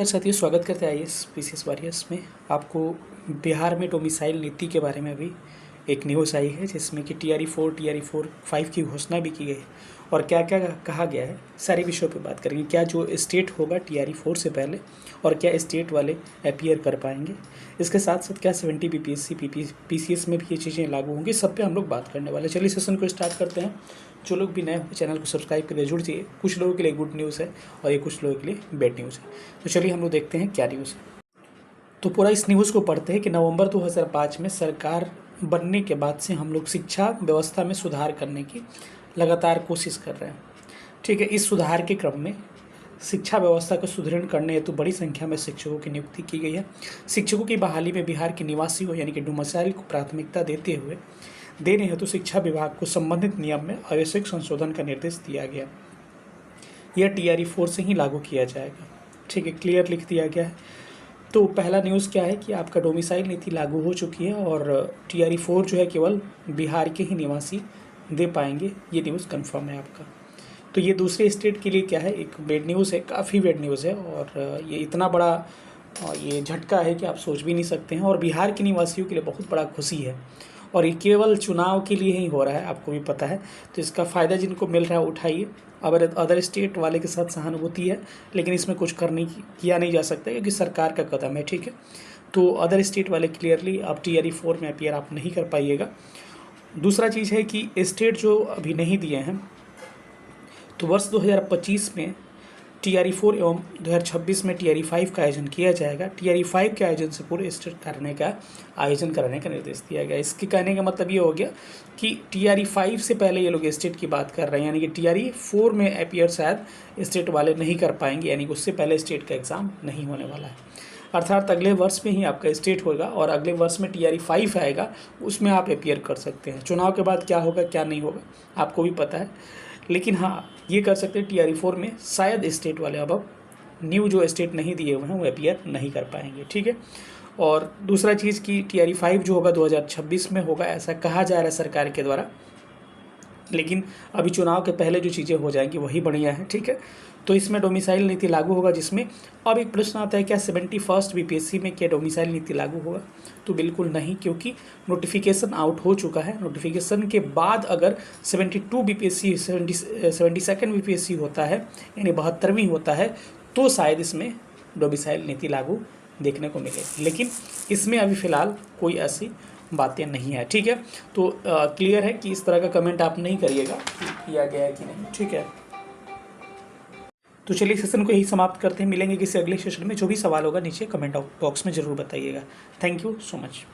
साथियों, स्वागत करते हैं आईएएस पीसीएस वॉरियर्स में। आपको बिहार में डोमिसाइल नीति के बारे में अभी एक न्यूज़ आई है जिसमें कि टीआरई 4 5 की घोषणा भी की गई है और क्या क्या कहा गया है, सारे विषयों पे बात करेंगे। क्या जो स्टेट होगा टीआरई 4 से पहले और क्या स्टेट वाले अपीयर कर पाएंगे, इसके साथ साथ क्या 70 बीपीएससी पीसीएस में भी ये चीज़ें लागू होंगी, सब पे हम लोग बात करने वाले। चलिए सेशन को स्टार्ट करते हैं। जो लोग भी नए हो चैनल को सब्सक्राइब करके जुड़ जाइए। कुछ लोगों के लिए गुड न्यूज़ है और ये कुछ लोगों के लिए बैड न्यूज़ है। तो चलिए हम लोग देखते हैं क्या न्यूज़ है। तो पूरा इस न्यूज़ को पढ़ते हैं कि नवंबर 2005 में सरकार बनने के बाद से हम लोग शिक्षा व्यवस्था में सुधार करने की लगातार कोशिश कर रहे हैं। ठीक है, इस सुधार के क्रम में शिक्षा व्यवस्था को सुदृढ़ करने हेतु बड़ी संख्या में शिक्षकों की नियुक्ति की गई है। शिक्षकों की बहाली में बिहार के निवासियों यानी कि डोमिसाइल को प्राथमिकता देने हेतु शिक्षा विभाग को संबंधित नियम में आवश्यक संशोधन का निर्देश दिया गया। यह टीआरई 4 से ही लागू किया जाएगा। ठीक है, क्लियर लिख दिया गया है। तो पहला न्यूज़ क्या है कि आपका डोमिसाइल नीति लागू हो चुकी है और टीआरई 4 जो है केवल बिहार के ही निवासी दे पाएंगे। ये न्यूज़ कंफर्म है आपका। तो ये दूसरे स्टेट के लिए क्या है, एक बेड न्यूज़ है, काफ़ी बेड न्यूज़ है और ये इतना बड़ा ये झटका है कि आप सोच भी नहीं सकते हैं। और बिहार के निवासियों के लिए बहुत बड़ा खुशी है और ये केवल चुनाव के लिए ही हो रहा है, आपको भी पता है। तो इसका फ़ायदा जिनको मिल रहा है उठाइए। अब अदर स्टेट वाले के साथ सहानुभूति है, लेकिन इसमें कुछ किया नहीं जा सकता क्योंकि सरकार का कदम है। ठीक है, तो अदर स्टेट वाले क्लियरली अब टीआरई 4 में अपीयर आप नहीं कर पाइएगा। दूसरा चीज़ है कि स्टेट जो अभी नहीं दिए हैं, तो वर्ष 2025 में टीआरई 4 एवं 2026 में टीआरई 5 का आयोजन किया जाएगा। टीआरई 5 के आयोजन से पूरे स्टेट आयोजन कराने का निर्देश दिया गया। इसके कहने का मतलब ये हो गया कि टीआरई 5 से पहले ये लोग स्टेट की बात कर रहे हैं, यानी कि टीआरई 4 में अपीयर शायद स्टेट वाले नहीं कर पाएंगे, यानी कि उससे पहले स्टेट का एग्ज़ाम नहीं होने वाला है। अर्थात अगले वर्ष में ही आपका स्टेट होगा और अगले वर्ष में टीआरई 5 आएगा, उसमें आप अपीयर कर सकते हैं। चुनाव के बाद क्या होगा क्या नहीं होगा आपको भी पता है, लेकिन हाँ ये कर सकते हैं टीआरई 4 में शायद स्टेट वाले अब न्यू जो स्टेट नहीं दिए हुए हैं वो अपीयर नहीं कर पाएंगे। ठीक है, और दूसरा चीज़ कि टीआरई 5 जो होगा 2026 में होगा, ऐसा कहा जा रहा है सरकार के द्वारा, लेकिन अभी चुनाव के पहले जो चीज़ें हो जाएंगी वही बढ़िया है। ठीक है, तो इसमें डोमिसाइल नीति लागू होगा, जिसमें अब एक प्रश्न आता है क्या 71 बीपीएससी में क्या डोमिसाइल नीति लागू होगा? तो बिल्कुल नहीं, क्योंकि नोटिफिकेशन आउट हो चुका है। नोटिफिकेशन के बाद अगर 72 बीपीएससी 72nd बीपीएससी होता है यानी 72वीं होता है तो शायद इसमें डोमिसाइल नीति लागू देखने को मिलेगी, लेकिन इसमें अभी फ़िलहाल कोई ऐसी बातें नहीं है। ठीक है, तो क्लियर है कि इस तरह का कमेंट आप नहीं करिएगा किया गया है कि नहीं। ठीक है, तो चलिए सेशन को यही समाप्त करते हैं। मिलेंगे किसी अगले सेशन में। जो भी सवाल होगा नीचे कमेंट बॉक्स में ज़रूर बताइएगा। Thank you so much.